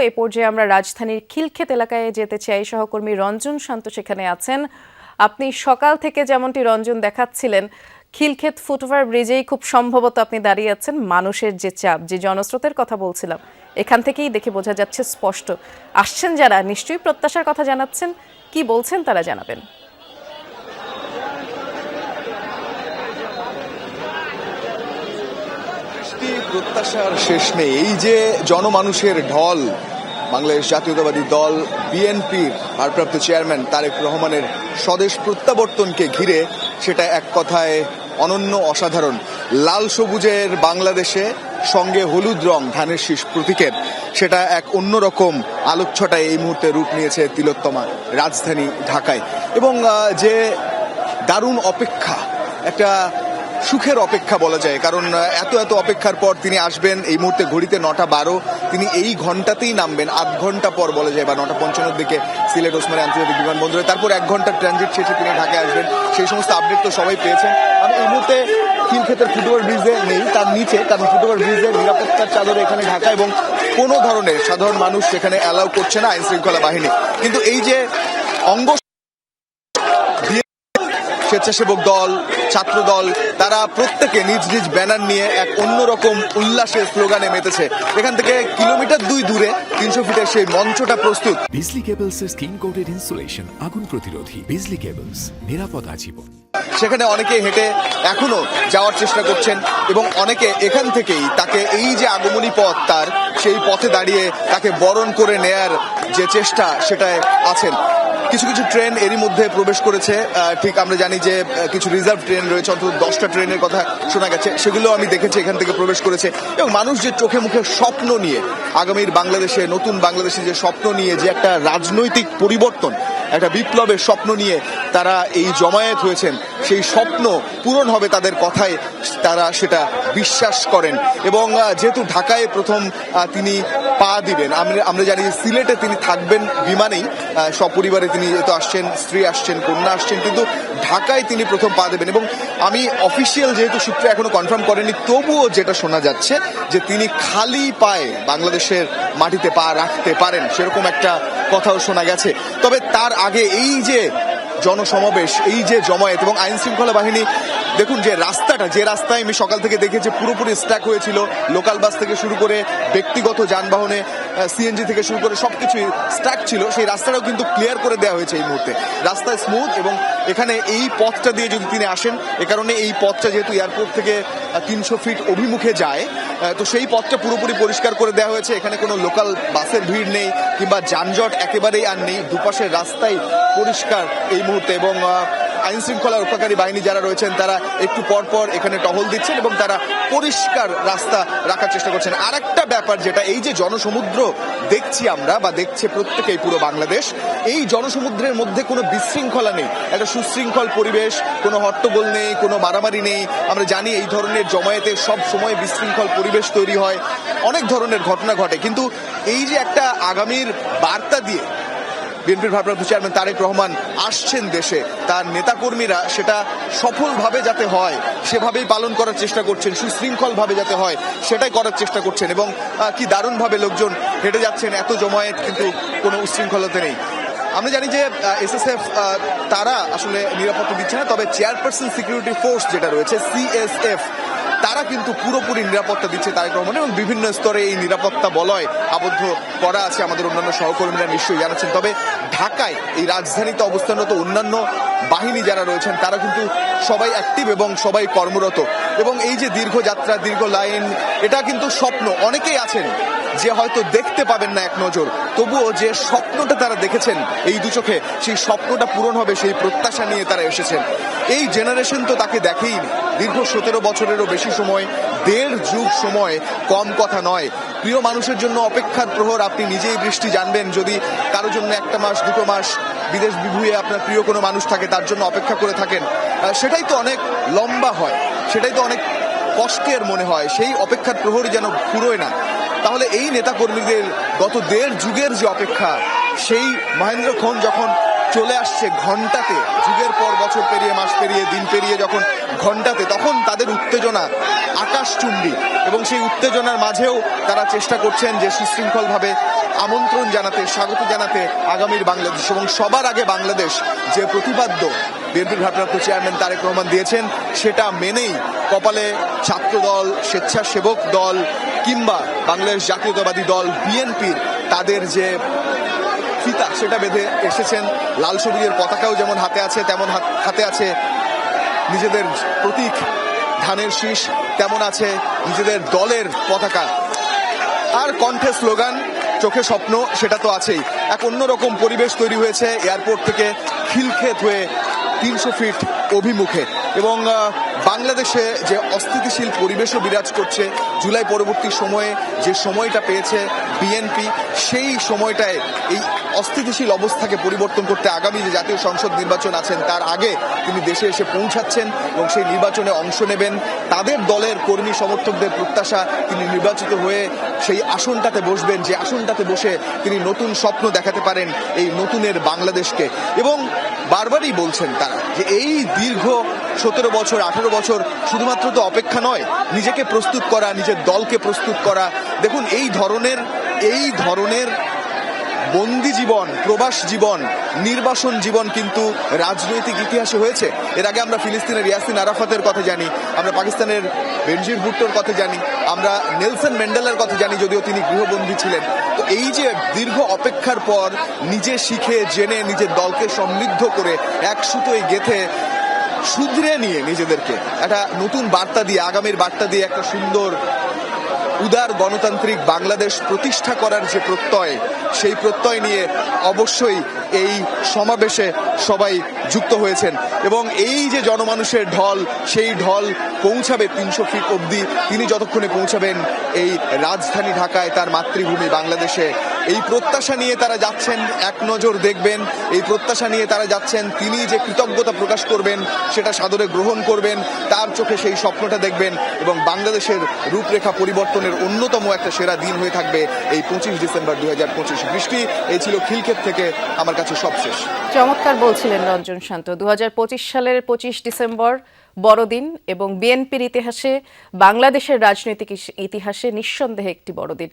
এ পর্যায়ে আমরা রাজধানীর খিলক্ষেত এলাকায় যেতে চাই। সহকর্মী রঞ্জন শান্ত সেখানে আছেন। আপনি সকাল থেকে যেমনটি রঞ্জন দেখাচ্ছিলেন, খিলক্ষেত ফুটওভার ব্রিজেই খুব সম্ভবত আপনি দাঁড়িয়ে আছেন। মানুষের যে চাপ, যে জনস্রোতের কথা বলছিলাম, এখান থেকেই দেখে বোঝা যাচ্ছে স্পষ্ট। আসছেন যারা নিশ্চয়ই প্রত্যাশার কথা জানাচ্ছেন, কি বলছেন তারা জানাবেন। প্রত্যাশার শেষ নেই। এই যে জনমানুষের ঢল, বাংলাদেশ জাতীয়তাবাদী দল বিএনপির ভারপ্রাপ্ত চেয়ারম্যান তারেক রহমানের স্বদেশ প্রত্যাবর্তনকে ঘিরে, সেটা এক কথায় অনন্য, অসাধারণ। লাল সবুজের বাংলাদেশে সঙ্গে হলুদ রং ধানের শীষ প্রতীকের, সেটা এক অন্যরকম আলোকছটায় এই মুহূর্তে রূপ নিয়েছে তিলোত্তমা রাজধানী ঢাকায়। এবং যে দারুণ অপেক্ষা, একটা সুখের অপেক্ষা বলা যায়, কারণ এত অপেক্ষার পর তিনি আসবেন। এই মুহূর্তে ঘড়িতে 9:12, তিনি এই ঘন্টাতেই নামবেন। আধ ঘন্টা পর বলা যায়, বা 9:55 দিকে সিলেট ওসমানী আন্তর্জাতিক বিমানবন্দরে, তারপর 1 ঘন্টার ট্রানজিট শেষে তিনি ঢাকায় আসবেন। সেই সমস্ত আপডেট তো সবাই পেয়েছেন। আমি এই মুহূর্তে খিলক্ষেতের ফুটওভার ব্রিজে নেই, তার নিচে, কারণ ফুটওভার ব্রিজের নিরাপত্তার চাদরে এখানে ঢাকা, এবং কোনো ধরনের সাধারণ মানুষ সেখানে অ্যালাউ করছে না আইন শৃঙ্খলা বাহিনী। কিন্তু এই যে অঙ্গ স্বেচ্ছাসেবক দল, ছাত্র দল, তারা প্রত্যেকে নিজ নিজ ব্যানার নিয়ে এক অন্যরকম উল্লাসের স্লোগানে মেতেছে। এখান থেকে কিলোমিটার 2 দূরে 300 ফিটের সেই মঞ্চটা প্রস্তুত। বিজলি কেবলস এর স্কিন কোটেড ইনসুলেশন, আগুন প্রতিরোধী। বিজলি কেবলস, নিরাপদ আজীবন। সেখানে অনেকে হেঁটে এখনো যাওয়ার চেষ্টা করছেন, এবং অনেকে এখান থেকেই তাকে, এই যে আগমনী পথ তার, সেই পথে দাঁড়িয়ে তাকে বরণ করে নেয়ার যে চেষ্টা, সেটায় আছেন। কিছু কিছু ট্রেন এরই মধ্যে প্রবেশ করেছে। ঠিক আমরা জানি যে কিছু রিজার্ভ ট্রেন রয়েছে, অন্তত 10টা ট্রেনের কথা শোনা গেছে, সেগুলো আমি দেখেছি এখান থেকে প্রবেশ করেছে। এবং মানুষ যে চোখে মুখে স্বপ্ন নিয়ে, আগামীর বাংলাদেশে, নতুন বাংলাদেশে যে স্বপ্ন নিয়ে, যে একটা রাজনৈতিক পরিবর্তন, একটা বিপ্লবের স্বপ্ন নিয়ে তারা এই জমায়েত হয়েছেন, সেই স্বপ্ন পূরণ হবে তাদের কথায়, তারা সেটা বিশ্বাস করেন। এবং যেহেতু ঢাকায় প্রথম তিনি পা দিবেন, আমরা জানি সিলেটে তিনি থাকবেন বিমানেই, সপরিবারে তিনি যেহেতু আসছেন, স্ত্রী আসছেন, কন্যা আসছেন, কিন্তু ঢাকায় তিনি প্রথম পা দেবেন। এবং আমি অফিসিয়াল যেহেতু সূত্রে এখনো কনফার্ম করেনি, তবুও যেটা শোনা যাচ্ছে যে তিনি খালি পায়ে বাংলাদেশের মাটিতে পা রাখতে পারেন, সেরকম একটা কথাও শোনা গেছে। তবে তার আগে এই যে জনসমাবেশ, এই যে জমায়েত, এবং আইন শৃঙ্খলা বাহিনী, দেখুন যে রাস্তাটা, যে রাস্তায় আমি সকাল থেকে দেখেছি পুরোপুরি স্ট্যাক হয়েছিল, লোকাল বাস থেকে শুরু করে ব্যক্তিগত যানবাহনে, সিএনজি থেকে শুরু করে সবকিছুই স্ট্যাক ছিল, সেই রাস্তাটাও কিন্তু ক্লিয়ার করে দেওয়া হয়েছে এই মুহূর্তে। রাস্তা স্মুথ, এবং এখানে এই পথটা দিয়ে যদি তিনি আসেন, এ কারণে এই পথটা যেহেতু এয়ারপোর্ট থেকে 300 ফিট অভিমুখে যায়, তো সেই পথটা পুরোপুরি পরিষ্কার করে দেওয়া হয়েছে। এখানে কোনো লোকাল বাসের ভিড় নেই, কিংবা যানজট একেবারেই আর নেই। দুপাশের রাস্তাই পরিষ্কার এই মুহূর্তে, এবং আইন শৃঙ্খলা রক্ষাকারী বাহিনী যারা রয়েছেন, তারা একটু পর পর এখানে টহল দিচ্ছেন, এবং তারা পরিষ্কার রাস্তা রাখার চেষ্টা করছেন। আর একটা ব্যাপার, যেটা এই যে জনসমুদ্র দেখছি আমরা, বা দেখছে প্রত্যেকেই পুরো বাংলাদেশ, এই জনসমুদ্রের মধ্যে কোনো বিশৃঙ্খলা নেই, একটা সুশৃঙ্খল পরিবেশ, কোনো হট্টগোল নেই, কোনো মারামারি নেই। আমরা জানি এই ধরনের জমায়েতে সব সময় বিশৃঙ্খল পরিবেশ তৈরি হয়, অনেক ধরনের ঘটনা ঘটে। কিন্তু এই যে একটা আগামীর বার্তা দিয়ে বিএনপির ভারপ্রাপ্ত চেয়ারম্যান তারেক রহমান আসছেন দেশে, তার নেতাকর্মীরা সেটা সফলভাবে যাতে হয় সেভাবেই পালন করার চেষ্টা করছেন, সুশৃঙ্খলভাবে যাতে হয় সেটাই করার চেষ্টা করছেন। এবং কি দারুণভাবে লোকজন হেঁটে যাচ্ছেন, এত জমায়েত, কিন্তু কোনো উচ্ছৃঙ্খলতা নেই। আমরা জানি যে এসএসএফ তারা আসলে নিরাপত্তা দিচ্ছে না, তবে চেয়ারপারসন সিকিউরিটি ফোর্স যেটা রয়েছে, সিএসএফ, তারা কিন্তু পুরোপুরি নিরাপত্তা দিচ্ছে তারেক রহমান, এবং বিভিন্ন স্তরে এই নিরাপত্তা বলয় আবদ্ধ করা আছে। আমাদের অন্যান্য সহকর্মীরা নিশ্চয়ই জানাচ্ছেন। তবে ঢাকায়, এই রাজধানীতে অবস্থানরত অন্যান্য বাহিনী যারা রয়েছেন, তারা কিন্তু সবাই অ্যাক্টিভ এবং সবাই কর্মরত। এবং এই যে দীর্ঘ যাত্রা, দীর্ঘ লাইন, এটা কিন্তু স্বপ্ন। অনেকেই আছেন যে হয়তো দেখতে পাবেন না এক নজর, তবুও যে স্বপ্নটা তারা দেখেছেন এই দু চোখে, সেই স্বপ্নটা পূরণ হবে, সেই প্রত্যাশা নিয়ে তারা এসেছেন। এই জেনারেশন তো তাকে দেখেইনি, দীর্ঘ 17 বছরেরও বেশি সময়, 1.5 যুগ সময়, কম কথা নয়। প্রিয় মানুষের জন্য অপেক্ষার প্রহর, আপনি নিজেই বৃষ্টি জানবেন, যদি কারোর জন্য 1 মাস 2 মাস বিদেশ বিভুঁয়ে আপনার প্রিয় কোনো মানুষ থাকে, তার জন্য অপেক্ষা করে থাকেন, সেটাই তো অনেক লম্বা হয়, সেটাই তো অনেক কষ্টের মনে হয়। সেই অপেক্ষার প্রহরই যেন ফুরোয় না। তাহলে এই নেতাকর্মীদের গত 1.5 যুগের যে অপেক্ষা, সেই মহেন্দ্র খন যখন চলে আসছে ঘন্টাতে, যুগের পর বছর পেরিয়ে, মাস পেরিয়ে, দিন পেরিয়ে যখন ঘন্টাতে, তখন তাদের উত্তেজনা আকাশচুম্বী। এবং সেই উত্তেজনার মাঝেও তারা চেষ্টা করছেন যে সুশৃঙ্খলভাবে আমন্ত্রণ জানাতে, স্বাগত জানাতে আগামীর বাংলাদেশ। এবং সবার আগে বাংলাদেশ যে প্রতিপাদ্য বিএনপির ভারপ্রাপ্ত চেয়ারম্যান তারেক রহমান দিয়েছেন, সেটা মেনেই কপালে ছাত্রদল, স্বেচ্ছাসেবক দল কিংবা বাংলাদেশ জাতীয়তাবাদী দল বিএনপির তাদের যে ফিতা সেটা বেঁধে এসেছেন। লাল সবুজের পতাকাও যেমন হাতে আছে, তেমন হাতে আছে নিজেদের প্রতীক ধানের শীষ, তেমন আছে নিজেদের দলের পতাকা। আর কণ্ঠে স্লোগান, চোখে স্বপ্ন, সেটা তো আছেই। এক অন্যরকম পরিবেশ তৈরি হয়েছে এয়ারপোর্ট থেকে খিলক্ষেত হয়ে 300 ফিট অভিমুখে। এবং বাংলাদেশে যে অস্থিতিশীল পরিবেশও বিরাজ করছে, জুলাই পরবর্তী সময়ে যে সময়টা পেয়েছে বিএনপি, সেই সময়টায় এই অস্থিতিশীল অবস্থাকে পরিবর্তন করতে আগামী যে জাতীয় সংসদ নির্বাচন আছেন তার আগে তিনি দেশে এসে পৌঁছাচ্ছেন এবং সেই নির্বাচনে অংশ নেবেন। তাদের দলের কর্মী সমর্থকদের প্রত্যাশা তিনি নির্বাচিত হয়ে সেই আসনটাতে বসবেন, যে আসনটাতে বসে তিনি নতুন স্বপ্ন দেখাতে পারেন এই নতুনের বাংলাদেশকে। এবং বারবারই বলছেন তারা যে এই দীর্ঘ 17 বছর 18 বছর শুধুমাত্র তো অপেক্ষা নয়, নিজেকে প্রস্তুত করা, নিজের দলকে প্রস্তুত করা। দেখুন এই ধরনের বন্দি জীবন, প্রবাস জীবন, নির্বাসন জীবন কিন্তু রাজনৈতিক ইতিহাসে হয়েছে। এর আগে আমরা ফিলিস্তিনের ইয়াসিন আরাফাতের কথা জানি, আমরা পাকিস্তানের বেনজির ভুট্টোর কথা জানি, আমরা নেলসন ম্যান্ডেলার কথা জানি, যদিও তিনি গৃহবন্দী ছিলেন। তো এই যে দীর্ঘ অপেক্ষার পর নিজে শিখে জেনে নিজের দলকে সমৃদ্ধ করে এক সুতোয় গেথে শুধরে নিয়ে নিজেদেরকে একটা নতুন বার্তা দিয়ে, আগামীর বার্তা দিয়ে একটা সুন্দর উদার গণতান্ত্রিক বাংলাদেশ প্রতিষ্ঠা করার যে প্রত্যয়, সেই প্রত্যয় নিয়ে অবশ্যই এই সমাবেশে সবাই যুক্ত হয়েছেন। এবং এই যে জনমানুষের ঢল, সেই ঢল পৌঁছাবে 300 ফিট অবধি। তিনি যতক্ষণে পৌঁছাবেন এই রাজধানী ঢাকায়, তার মাতৃভূমি বাংলাদেশে, এই প্রত্যাশা নিয়ে তারা যাচ্ছেন, এক নজর দেখবেন। এই প্রত্যাশা নিয়ে তারা যাচ্ছেন, তিনি যে কৃতজ্ঞতা প্রকাশ করবেন সেটা সাদরে গ্রহণ করবেন, তার চোখে সেই স্বপ্নটা দেখবেন। এবং বাংলাদেশের রূপরেখা পরিবর্তনের অন্যতম একটা সেরা দিন হয়ে থাকবে এই 25 ডিসেম্বর 2025। বৃষ্টি, এই ছিল খিলক্ষেত থেকে আমার কাছে সবশেষ। চমৎকার বলছিলেন রঞ্জন শান্ত। 2025 সালের 25 ডিসেম্বর বড়দিন এবং বিএনপির ইতিহাসে, বাংলাদেশের রাজনৈতিক ইতিহাসে নিঃসন্দেহে একটি বড়দিন।